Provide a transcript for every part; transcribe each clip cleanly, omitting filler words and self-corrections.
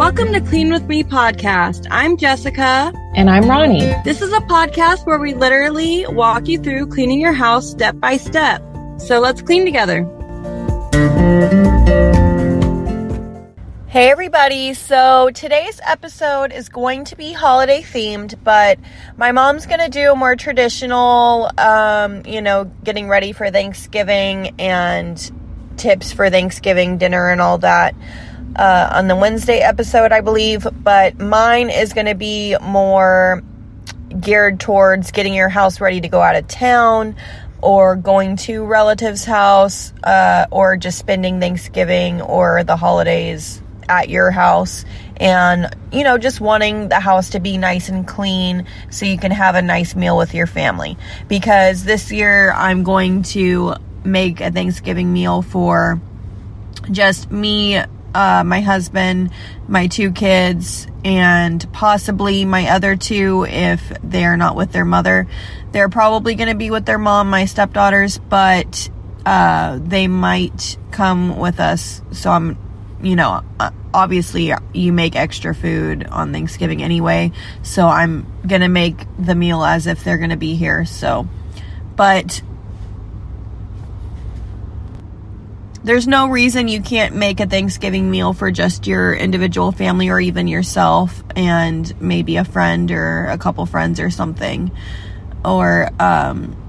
Welcome to Clean With Me podcast. I'm Jessica. And I'm Ronnie. This is a podcast where we literally walk you through cleaning your house step by step. So let's clean together. Hey everybody, so today's episode is going to be holiday themed, but my mom's going to do a more traditional, getting ready for Thanksgiving and tips for Thanksgiving dinner and all that on the Wednesday episode, I believe, but mine is going to be more geared towards getting your house ready to go out of town or going to relatives' house or just spending Thanksgiving or the holidays at your house, and just wanting the house to be nice and clean so you can have a nice meal with your family. Because this year I'm going to make a Thanksgiving meal for just me, my husband, my 2 kids, and possibly my other 2 if they're not with their mother. They're probably going to be with their mom, my stepdaughters, but they might come with us. So I'm obviously you make extra food on Thanksgiving anyway, so I'm gonna make the meal as if they're gonna be here. But there's no reason you can't make a Thanksgiving meal for just your individual family or even yourself and maybe a friend or a couple friends or something. Or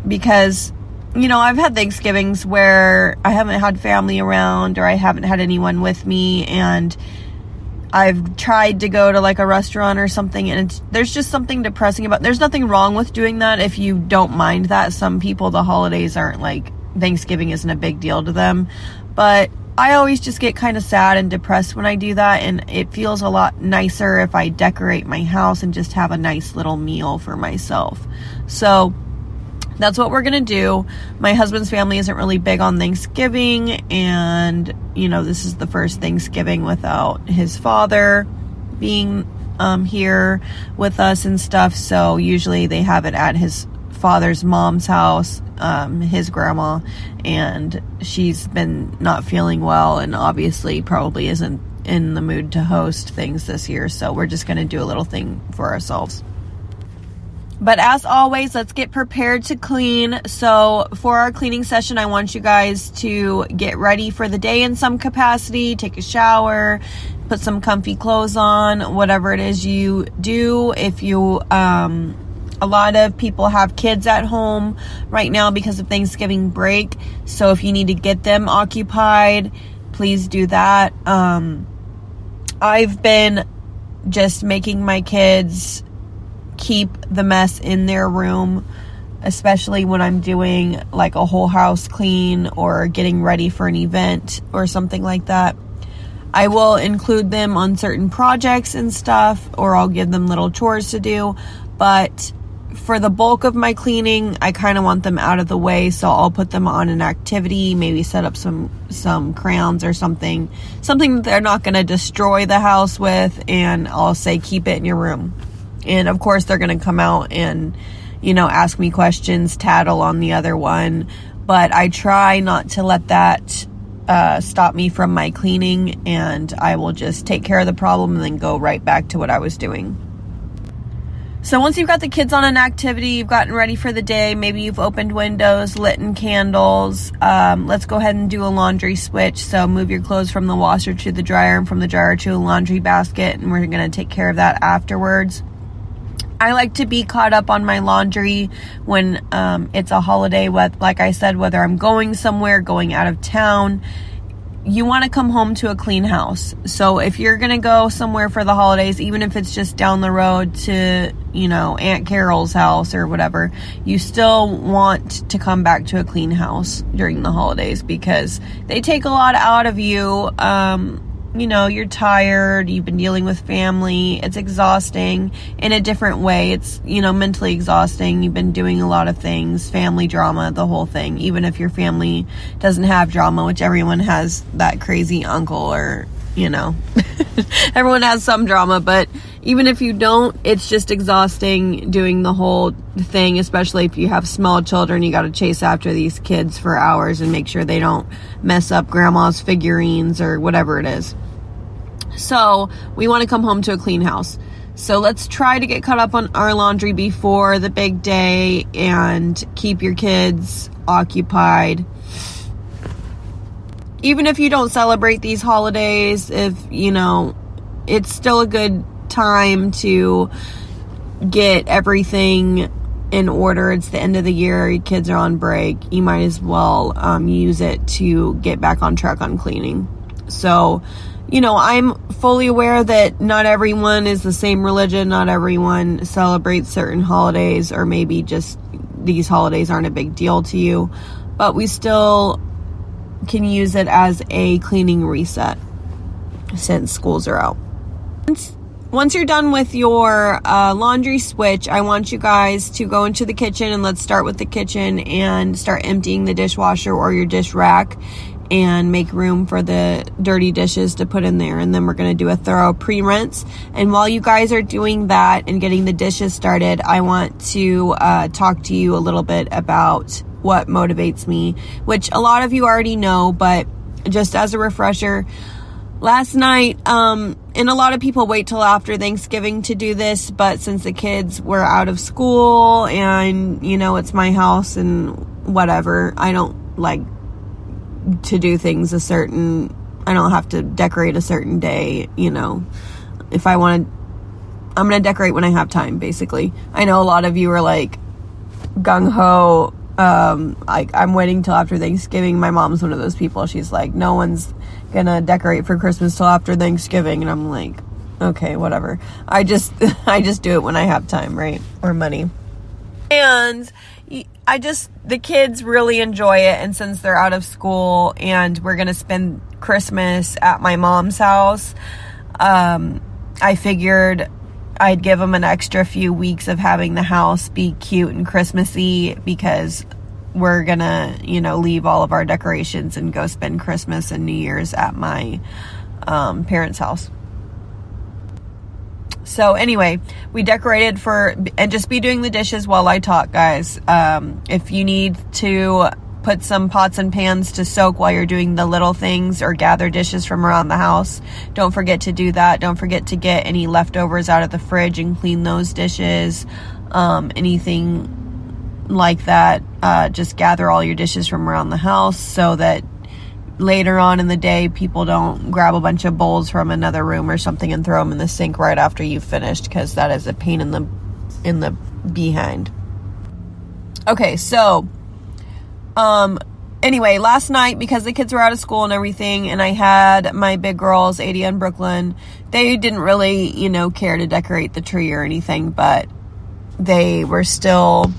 because I've had Thanksgivings where I haven't had family around or I haven't had anyone with me, and I've tried to go to like a restaurant or something, and there's just something depressing about. There's nothing wrong with doing that if you don't mind that. Some people, the holidays aren't like, Thanksgiving isn't a big deal to them, but I always just get kind of sad and depressed when I do that, and it feels a lot nicer if I decorate my house and just have a nice little meal for myself. So that's what we're going to do. My husband's family isn't really big on Thanksgiving, and, this is the first Thanksgiving without his father being here with us and stuff, so usually they have it at his father's mom's house, his grandma, and she's been not feeling well and obviously probably isn't in the mood to host things this year, so we're just going to do a little thing for ourselves. But as always, let's get prepared to clean. So for our cleaning session, I want you guys to get ready for the day in some capacity, take a shower, put some comfy clothes on, whatever it is you do. If you, a lot of people have kids at home right now because of Thanksgiving break. So if you need to get them occupied, please do that. I've been just making my kids keep the mess in their room, especially when I'm doing like a whole house clean or getting ready for an event or something like that. I will include them on certain projects and stuff, or I'll give them little chores to do, but for the bulk of my cleaning, I kind of want them out of the way, so I'll put them on an activity, maybe set up some crayons or something that they're not going to destroy the house with, and I'll say keep it in your room. And of course they're going to come out and, ask me questions, tattle on the other one. But I try not to let that stop me from my cleaning, and I will just take care of the problem and then go right back to what I was doing. So once you've got the kids on an activity, you've gotten ready for the day, maybe you've opened windows, lit candles, let's go ahead and do a laundry switch. So move your clothes from the washer to the dryer and from the dryer to a laundry basket, and we're going to take care of that afterwards. I like to be caught up on my laundry when it's a holiday, like I said, whether I'm going somewhere, going out of town. You want to come home to a clean house. So if you're going to go somewhere for the holidays, even if it's just down the road to, Aunt Carol's house or whatever, you still want to come back to a clean house during the holidays because they take a lot out of you. You're tired, you've been dealing with family, it's exhausting in a different way. It's, mentally exhausting. You've been doing a lot of things, family drama, the whole thing. Even if your family doesn't have drama, which everyone has that crazy uncle or, everyone has some drama, but even if you don't, it's just exhausting doing the whole thing, especially if you have small children. You got to chase after these kids for hours and make sure they don't mess up grandma's figurines or whatever it is. So we want to come home to a clean house. So let's try to get caught up on our laundry before the big day and keep your kids occupied. Even if you don't celebrate these holidays, if, it's still a good time to get everything in order. It's the end of the year. Your kids are on break. You might as well use it to get back on track on cleaning. So, I'm fully aware that not everyone is the same religion. Not everyone celebrates certain holidays, or maybe just these holidays aren't a big deal to you. But we still can use it as a cleaning reset since schools are out. Once you're done with your laundry switch, I want you guys to go into the kitchen, and let's start with the kitchen and start emptying the dishwasher or your dish rack and make room for the dirty dishes to put in there. And then we're going to do a thorough pre-rinse. And while you guys are doing that and getting the dishes started, I want to talk to you a little bit about what motivates me, which a lot of you already know, but just as a refresher, last night, and a lot of people wait till after Thanksgiving to do this, but since the kids were out of school and, it's my house and whatever, I don't like to do things I don't have to decorate a certain day, if I want to, I'm going to decorate when I have time, basically. I know a lot of you are like gung-ho, I'm waiting till after Thanksgiving. My mom's one of those people. She's like, no one's gonna decorate for Christmas till after Thanksgiving. And I'm like, okay, whatever. I just do it when I have time, right? Or money. And the kids really enjoy it. And since they're out of school and we're gonna spend Christmas at my mom's house, I figured I'd give them an extra few weeks of having the house be cute and Christmassy, because we're gonna, leave all of our decorations and go spend Christmas and New Year's at my parents' house. So anyway, we decorated and just be doing the dishes while I talk, guys. If you need to put some pots and pans to soak while you're doing the little things or gather dishes from around the house, don't forget to do that. Don't forget to get any leftovers out of the fridge and clean those dishes. Anything like that. Just gather all your dishes from around the house so that later on in the day, people don't grab a bunch of bowls from another room or something and throw them in the sink right after you've finished, because that is a pain in the behind. Okay, so anyway, last night, because the kids were out of school and everything, and I had my big girls, Adia and Brooklyn, they didn't really, care to decorate the tree or anything, but they were still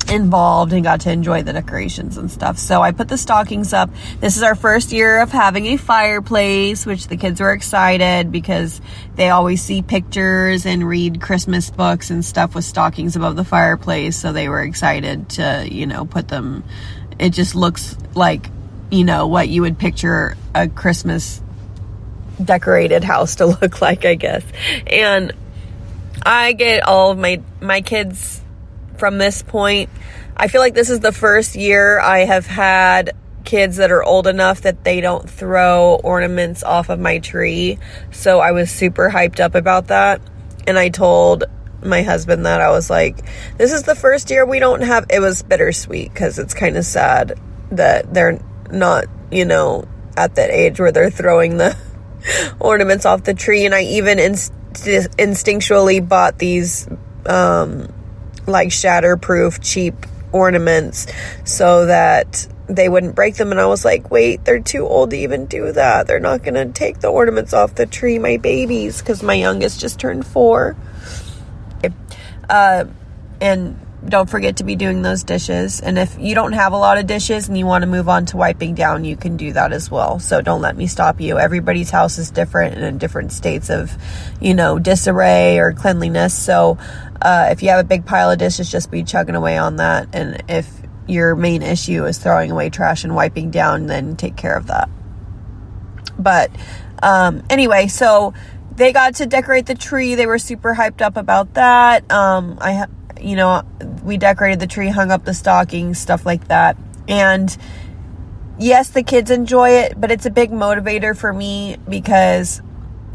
involved and got to enjoy the decorations and stuff. So I put the stockings up. This is our first year of having a fireplace, which the kids were excited because they always see pictures and read Christmas books and stuff with stockings above the fireplace. So they were excited to, put them. It just looks like, what you would picture a Christmas decorated house to look like, I guess. And I get all of my kids from this point. I feel like this is the first year I have had kids that are old enough that they don't throw ornaments off of my tree. So I was super hyped up about that. And I told my husband that I was like, this is the first year we don't have, it was bittersweet because it's kind of sad that they're not, at that age where they're throwing the ornaments off the tree. And I even instinctually bought these, like shatterproof cheap ornaments so that they wouldn't break them. And I was like, wait, they're too old to even do that. They're not gonna take the ornaments off the tree, my babies, because my youngest just turned 4. And don't forget to be doing those dishes. And if you don't have a lot of dishes and you want to move on to wiping down, you can do that as well. So don't let me stop you. Everybody's house is different and in different states of, disarray or cleanliness. So if you have a big pile of dishes, just be chugging away on that. And if your main issue is throwing away trash and wiping down, then take care of that. But anyway, so they got to decorate the tree. They were super hyped up about that. We decorated the tree, hung up the stockings, stuff like that. And yes, the kids enjoy it, but it's a big motivator for me because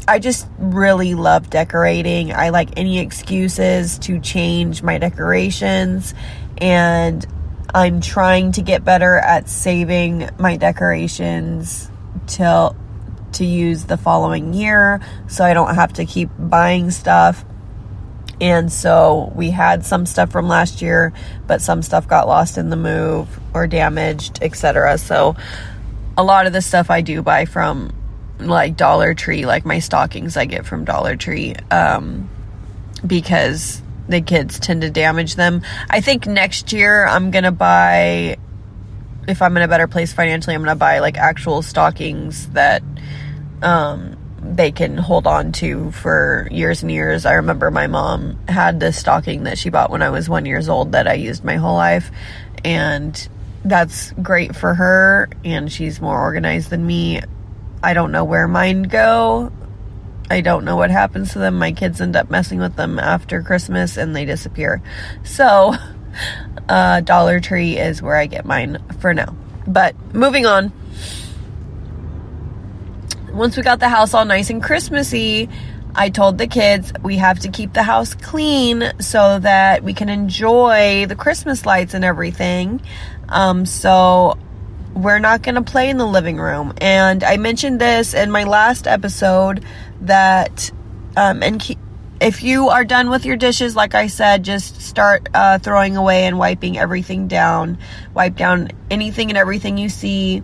I just really love decorating. I like any excuses to change my decorations, and I'm trying to get better at saving my decorations to use the following year, so I don't have to keep buying stuff. And so we had some stuff from last year, but some stuff got lost in the move or damaged, etc. So a lot of the stuff I do buy from like Dollar Tree, like my stockings I get from Dollar Tree, because the kids tend to damage them. I think next year I'm going to buy, if I'm in a better place financially, I'm going to buy like actual stockings that they can hold on to for years and years. I remember my mom had this stocking that she bought when I was 1 year old that I used my whole life, and that's great for her, and she's more organized than me. I don't know where mine go. I don't know what happens to them. My kids end up messing with them after Christmas and they disappear. So Dollar Tree is where I get mine for now. But moving on. Once we got the house all nice and Christmassy, I told the kids we have to keep the house clean so that we can enjoy the Christmas lights and everything. So we're not going to play in the living room. And I mentioned this in my last episode that, if you are done with your dishes, like I said, just start throwing away and wiping everything down. Wipe down anything and everything you see,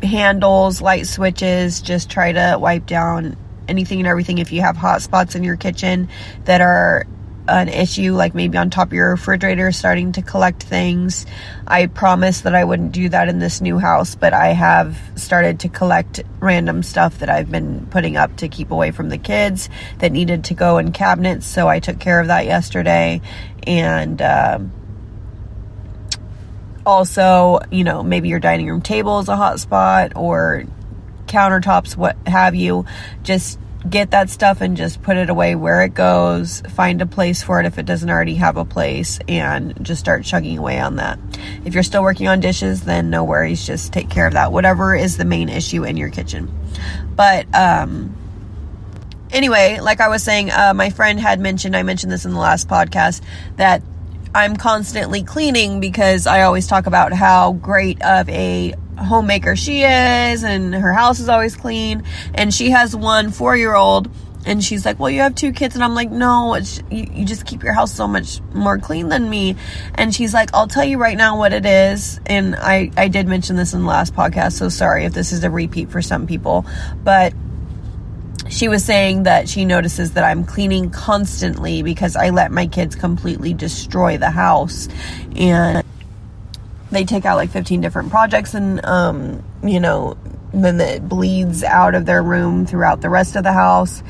handles, light switches. Just try to wipe down anything and everything. If you have hot spots in your kitchen that are an issue, like maybe on top of your refrigerator starting to collect things, I promised that I wouldn't do that in this new house, but I have started to collect random stuff that I've been putting up to keep away from the kids that needed to go in cabinets. So I took care of that yesterday. And also, you know, maybe your dining room table is a hot spot, or countertops, what have you. Just get that stuff and just put it away where it goes. Find a place for it if it doesn't already have a place, and just start chugging away on that. If you're still working on dishes, then no worries, just take care of that, whatever is the main issue in your kitchen. But anyway, like I was saying, my friend had mentioned, I mentioned this in the last podcast, that I'm constantly cleaning because I always talk about how great of a homemaker she is, and her house is always clean. And she has 1 4-year-old, and she's like, well, you have 2 kids. And I'm like, no, you just keep your house so much more clean than me. And she's like, I'll tell you right now what it is. And I did mention this in the last podcast, so sorry if this is a repeat for some people, but she was saying that she notices that I'm cleaning constantly because I let my kids completely destroy the house. And they take out like 15 different projects, and, you know, then it bleeds out of their room throughout the rest of the house.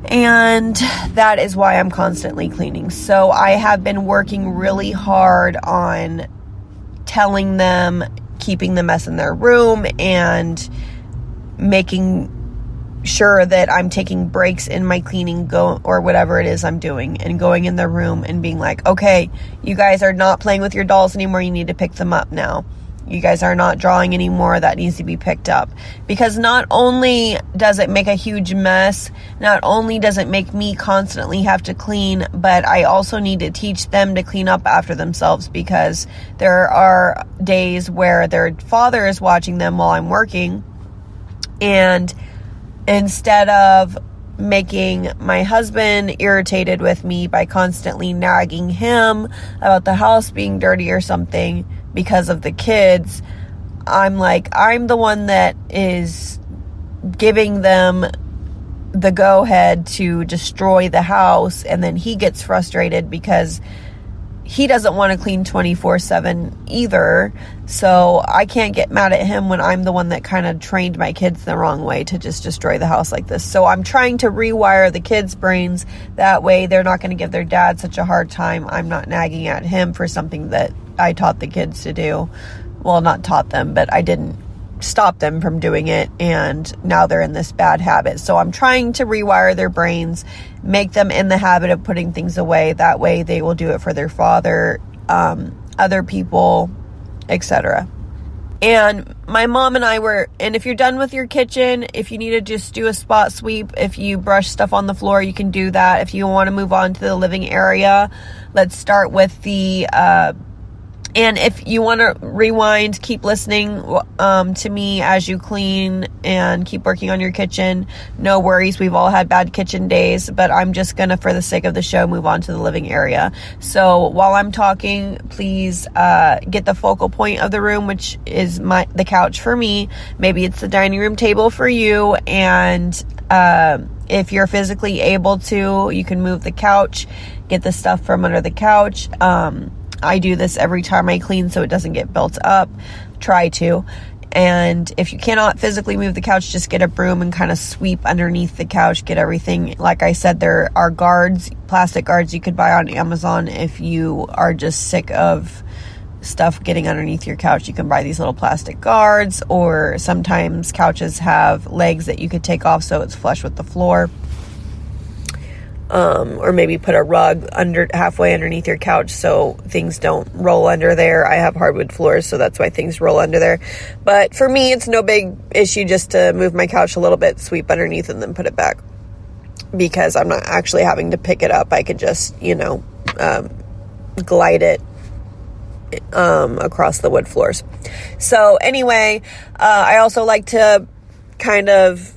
And that is why I'm constantly cleaning. So I have been working really hard on telling them, keeping the mess in their room, and making sure that I'm taking breaks in my cleaning or whatever it is I'm doing, and going in the room and being like, okay, you guys are not playing with your dolls anymore. You need to pick them up now. You guys are not drawing anymore. That needs to be picked up. Because not only does it make a huge mess, not only does it make me constantly have to clean, but I also need to teach them to clean up after themselves, because there are days where their father is watching them while I'm working, and instead of making my husband irritated with me by constantly nagging him about the house being dirty or something because of the kids, I'm like, I'm the one that is giving them the go-ahead to destroy the house, and then he gets frustrated because he doesn't want to clean 24/7 either. So I can't get mad at him when I'm the one that kind of trained my kids the wrong way to just destroy the house like this. So I'm trying to rewire the kids' brains. That way they're not going to give their dad such a hard time. I'm not nagging at him for something that I taught the kids to do. Well, not taught them, but I didn't stop them from doing it, and now they're in this bad habit. So I'm trying to rewire their brains, make them in the habit of putting things away. That way they will do it for their father, other people, etc. And my mom and I were, and if you're done with your kitchen, if you need to just do a spot sweep, if you brush stuff on the floor, you can do that. If you want to move on to the living area, let's start with the, and if you want to rewind, keep listening to me as you clean and keep working on your kitchen. No worries. We've all had bad kitchen days, but I'm just going to, for the sake of the show, move on to the living area. So while I'm talking, please get the focal point of the room, which is the couch for me. Maybe it's the dining room table for you. And if you're physically able to, you can move the couch, get the stuff from under the couch. I do this every time I clean so it doesn't get built up. Try to. And if you cannot physically move the couch, just get a broom and kind of sweep underneath the couch. Get everything. Like I said, there are guards, plastic guards you could buy on Amazon if you are just sick of stuff getting underneath your couch. You can buy these little plastic guards, or sometimes couches have legs that you could take off so it's flush with the floor. Or maybe put a rug halfway underneath your couch so things don't roll under there. I have hardwood floors, so that's why things roll under there. But for me, it's no big issue just to move my couch a little bit, sweep underneath, and then put it back, because I'm not actually having to pick it up. I could just, glide it across the wood floors. So anyway, I also like to kind of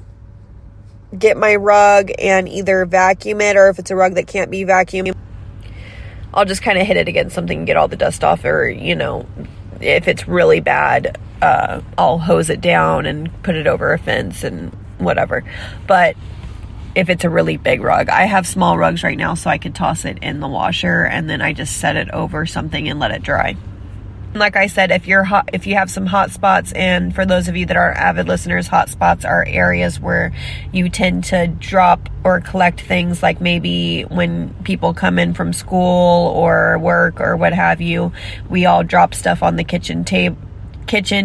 get my rug and either vacuum it, or if it's a rug that can't be vacuumed, I'll just kind of hit it against something and get all the dust off. Or, if it's really bad, I'll hose it down and put it over a fence and whatever. But if it's a really big rug, I have small rugs right now, so I could toss it in the washer and then I just set it over something and let it dry. Like I said, if you have some hot spots, and for those of you that are avid listeners, hot spots are areas where you tend to drop or collect things, like maybe when people come in from school or work or what have you, we all drop stuff on the kitchen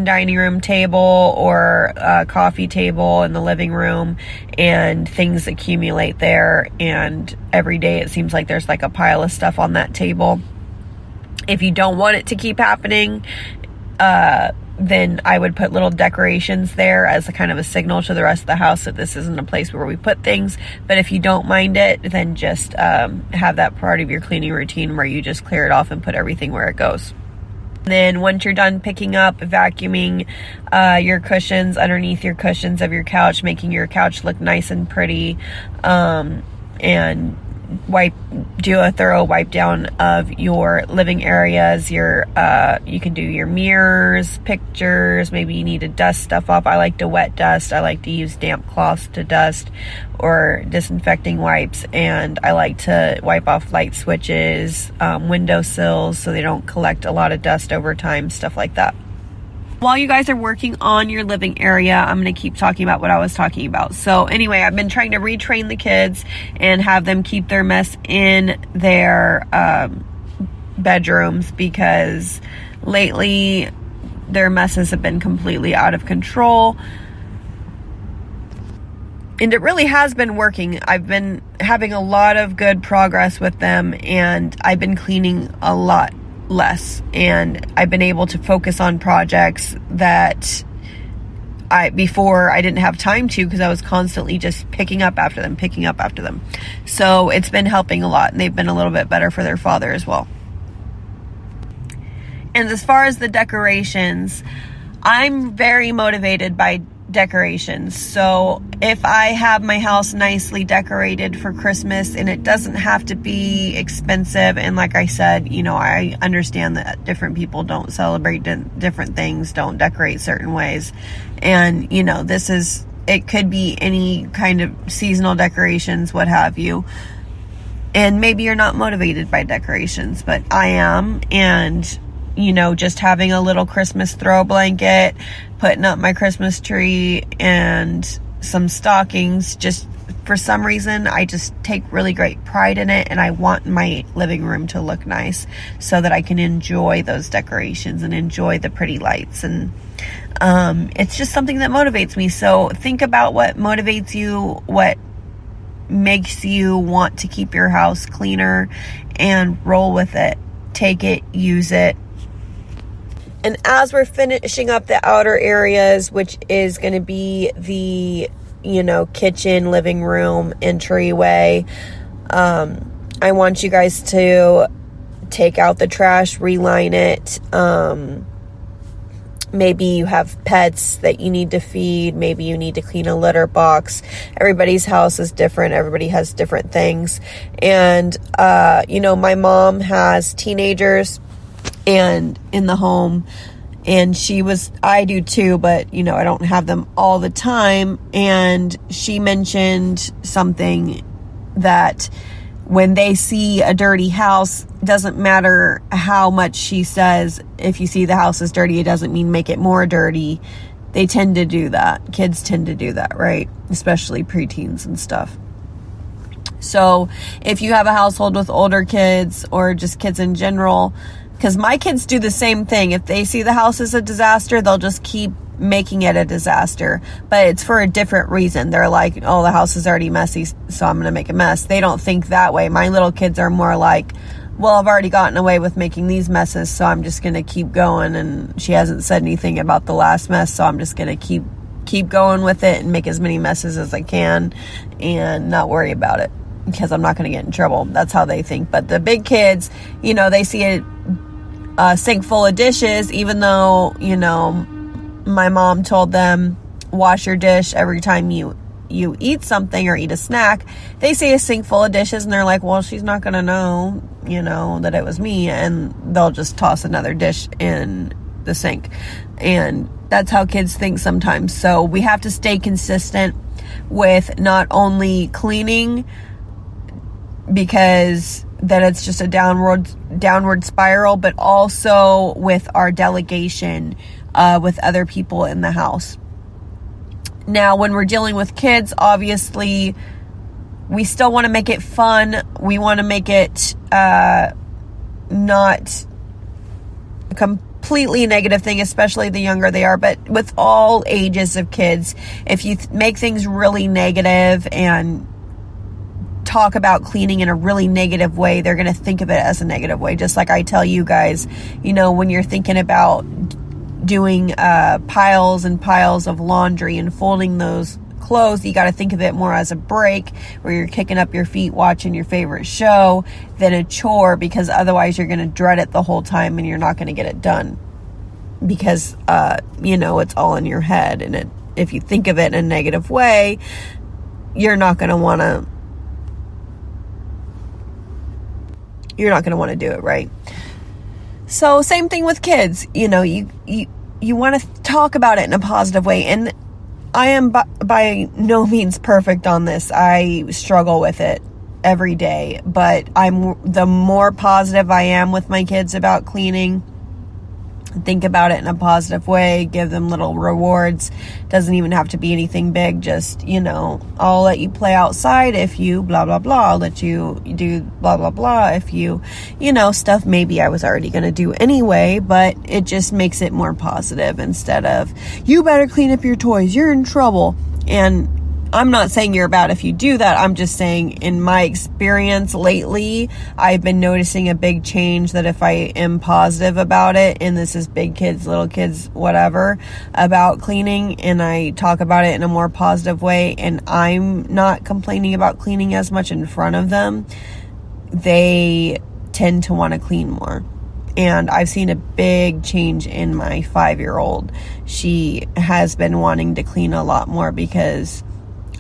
dining room table or coffee table in the living room, and things accumulate there, and every day it seems like there's like a pile of stuff on that table. If you don't want it to keep happening, then I would put little decorations there as a kind of a signal to the rest of the house that this isn't a place where we put things. But if you don't mind it, then just have that part of your cleaning routine where you just clear it off and put everything where it goes. Then once you're done picking up, vacuuming your cushions, underneath your cushions of your couch, making your couch look nice and pretty, and do a thorough wipe down of your living areas. You can do your mirrors, pictures. Maybe you need to dust stuff off. I like to wet dust. I like to use damp cloths to dust, or disinfecting wipes. And I like to wipe off light switches, windowsills, so they don't collect a lot of dust over time, stuff like that. While you guys are working on your living area, I'm going to keep talking about what I was talking about. So anyway, I've been trying to retrain the kids and have them keep their mess in their bedrooms, because lately their messes have been completely out of control. And it really has been working. I've been having a lot of good progress with them, and I've been cleaning a lot less, and I've been able to focus on projects that before I didn't have time to, because I was constantly just picking up after them. So it's been helping a lot, and they've been a little bit better for their father as well. And as far as the decorations, I'm very motivated by decorations. So if I have my house nicely decorated for Christmas, and it doesn't have to be expensive, and like I said, I understand that different people don't celebrate different things, don't decorate certain ways, and it could be any kind of seasonal decorations, what have you. And maybe you're not motivated by decorations, but I am. And just having a little Christmas throw blanket, putting up my Christmas tree, and some stockings. Just for some reason, I just take really great pride in it, and I want my living room to look nice so that I can enjoy those decorations and enjoy the pretty lights. And it's just something that motivates me. So think about what motivates you, what makes you want to keep your house cleaner, and roll with it. Take it, use it. And as we're finishing up the outer areas, which is going to be the, kitchen, living room, entryway, I want you guys to take out the trash, reline it. Maybe you have pets that you need to feed. Maybe you need to clean a litter box. Everybody's house is different. Everybody has different things. And, my mom has teenagers and in the home, and I do too, but, I don't have them all the time. And she mentioned something that when they see a dirty house, doesn't matter how much she says, if you see the house is dirty, it doesn't mean make it more dirty. They tend to do that. Kids tend to do that, right? Especially preteens and stuff. So if you have a household with older kids or just kids in general, because my kids do the same thing. If they see the house is a disaster, they'll just keep making it a disaster, but it's for a different reason. They're like, oh, the house is already messy, so I'm going to make a mess. They don't think that way. My little kids are more like, well, I've already gotten away with making these messes, so I'm just going to keep going. And she hasn't said anything about the last mess, so I'm just going to keep going with it and make as many messes as I can and not worry about it because I'm not going to get in trouble. That's how they think. But the big kids, they see a sink full of dishes, even though, my mom told them, wash your dish every time you eat something or eat a snack. They see a sink full of dishes and they're like, well, she's not going to know, that it was me. And they'll just toss another dish in the sink. And that's how kids think sometimes. So we have to stay consistent with not only cleaning, because then it's just a downward spiral, but also with our delegation with other people in the house. Now, when we're dealing with kids, obviously, we still want to make it fun. We want to make it not a completely negative thing, especially the younger they are. But with all ages of kids, if you make things really negative and talk about cleaning in a really negative way, they're going to think of it as a negative way. Just like I tell you guys, when you're thinking about doing piles and piles of laundry and folding those clothes, you got to think of it more as a break where you're kicking up your feet watching your favorite show than a chore, because otherwise you're going to dread it the whole time and you're not going to get it done because it's all in your head. And if you think of it in a negative way, you're not going to want to do it, right? So same thing with kids. You want to talk about it in a positive way. And I am by no means perfect on this. I struggle with it every day. But the more positive I am with my kids about cleaning, think about it in a positive way, give them little rewards. Doesn't even have to be anything big. Just, I'll let you play outside if you blah, blah, blah. I'll let you do blah, blah, blah if you, stuff maybe I was already going to do anyway, but it just makes it more positive instead of, you better clean up your toys, you're in trouble. And I'm not saying you're bad if you do that. I'm just saying in my experience lately, I've been noticing a big change that if I am positive about it, and this is big kids, little kids, whatever, about cleaning, and I talk about it in a more positive way, and I'm not complaining about cleaning as much in front of them, they tend to want to clean more. And I've seen a big change in my 5-year-old. She has been wanting to clean a lot more because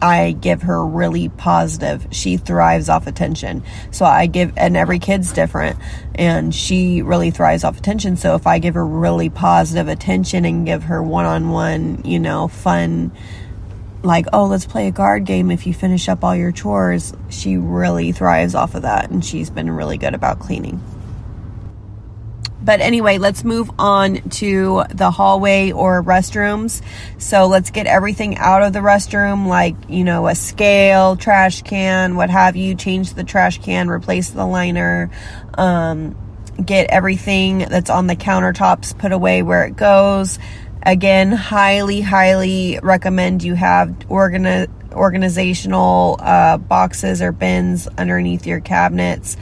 I give her really positive. She thrives off attention. So and every kid's different, and she really thrives off attention. So if I give her really positive attention and give her one-on-one, fun, like, oh, let's play a card game if you finish up all your chores, she really thrives off of that. And she's been really good about cleaning. But anyway, let's move on to the hallway or restrooms. So let's get everything out of the restroom, like, a scale, trash can, what have you. Change the trash can, replace the liner, get everything that's on the countertops put away where it goes. Again, highly, highly recommend you have organizational boxes or bins underneath your cabinets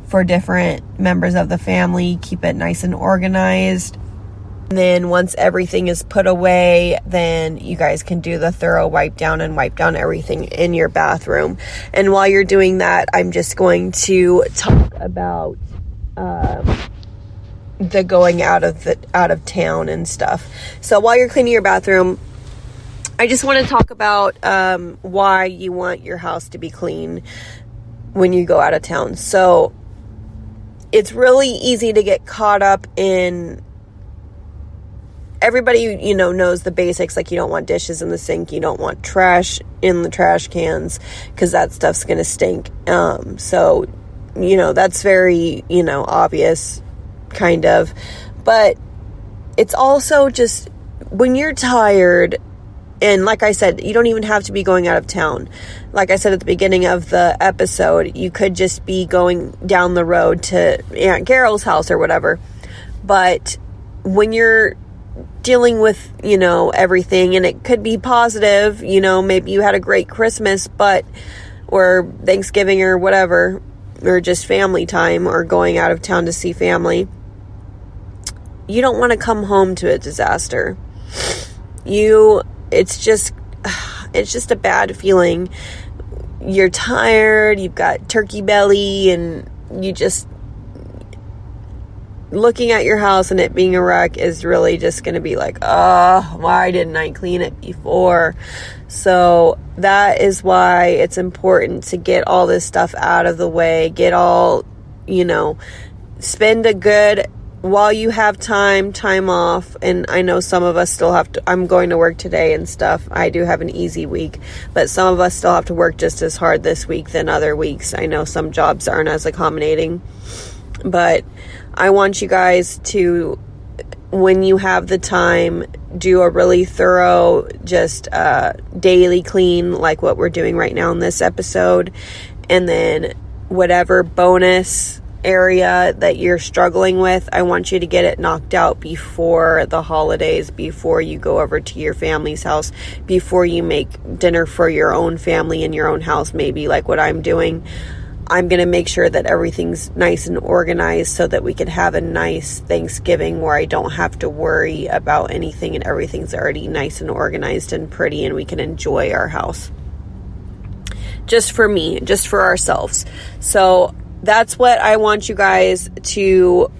for different members of the family. Keep it nice and organized. And then once everything is put away, then you guys can do the thorough wipe down and wipe down everything in your bathroom. And while you're doing that, I'm just going to talk about the going out of town and stuff. So while you're cleaning your bathroom, I just want to talk about why you want your house to be clean when you go out of town. So it's really easy to get caught up in, everybody, knows the basics. Like, you don't want dishes in the sink. You don't want trash in the trash cans because that stuff's going to stink. So, that's very, obvious, kind of. But it's also just when you're tired, and like I said, you don't even have to be going out of town. Like I said at the beginning of the episode, you could just be going down the road to Aunt Carol's house or whatever. But when you're dealing with, everything, and it could be positive, maybe you had a great Christmas, or Thanksgiving or whatever, or just family time, or going out of town to see family. You don't want to come home to a disaster. It's just a bad feeling. You're tired, you've got turkey belly, and you just, looking at your house and it being a wreck is really just going to be like, why didn't I clean it before? So that is why it's important to get all this stuff out of the way, spend a good, while you have time off. And I know some of us still have to, I'm going to work today and stuff. I do have an easy week, but some of us still have to work just as hard this week than other weeks. I know some jobs aren't as accommodating, but I want you guys to, when you have the time, do a really thorough, just daily clean, like what we're doing right now in this episode. And then whatever bonus area that you're struggling with, I want you to get it knocked out before the holidays, before you go over to your family's house, before you make dinner for your own family in your own house, maybe like what I'm doing. I'm going to make sure that everything's nice and organized so that we can have a nice Thanksgiving where I don't have to worry about anything and everything's already nice and organized and pretty, and we can enjoy our house. Just for me, just for ourselves. So that's what I want you guys to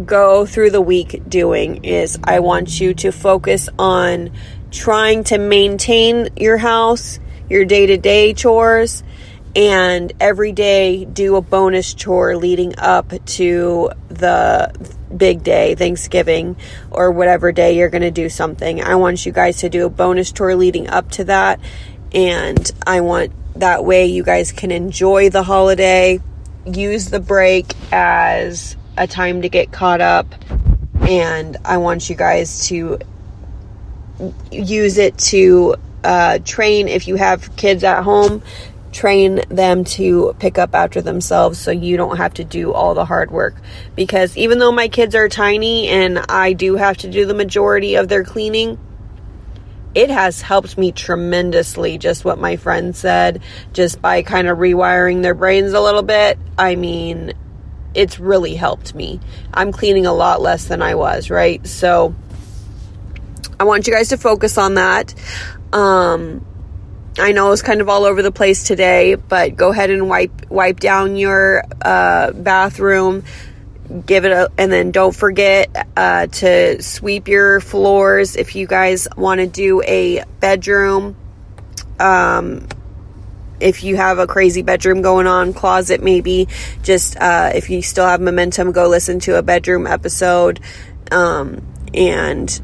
go through the week doing, is I want you to focus on trying to maintain your house, your day-to-day chores, and every day do a bonus chore leading up to the big day, Thanksgiving, or whatever day you're going to do something. I want you guys to do a bonus chore leading up to that, and I want that way you guys can enjoy the holiday, use the break as a time to get caught up, and I want you guys to use it to train, if you have kids at home, train them to pick up after themselves so you don't have to do all the hard work. Because even though my kids are tiny and I do have to do the majority of their cleaning, it has helped me tremendously, just what my friend said, just by kind of rewiring their brains a little bit. I mean, it's really helped me. I'm cleaning a lot less than I was, right? So I want you guys to focus on that. I know it's kind of all over the place today, but go ahead and wipe down your bathroom. And then don't forget to sweep your floors. If you guys want to do a bedroom, if you have a crazy bedroom going on, closet maybe, just if you still have momentum, go listen to a bedroom episode and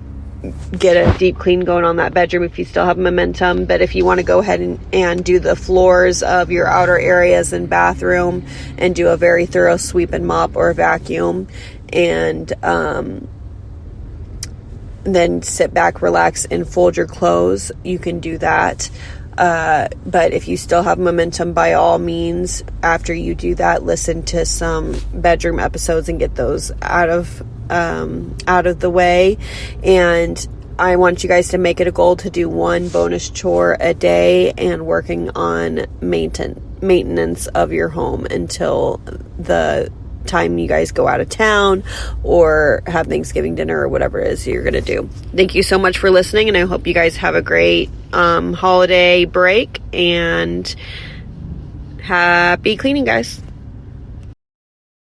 get a deep clean going on that bedroom if you still have momentum. But if you want to go ahead and do the floors of your outer areas and bathroom and do a very thorough sweep and mop or vacuum, and then sit back, relax, and fold your clothes, you can do that. But if you still have momentum, by all means, after you do that, listen to some bedroom episodes and get those out of the way. And I want you guys to make it a goal to do one bonus chore a day and working on maintenance of your home until the time you guys go out of town or have Thanksgiving dinner or whatever it is you're gonna do. Thank you so much for listening, and I hope you guys have a great holiday break, and happy cleaning, guys.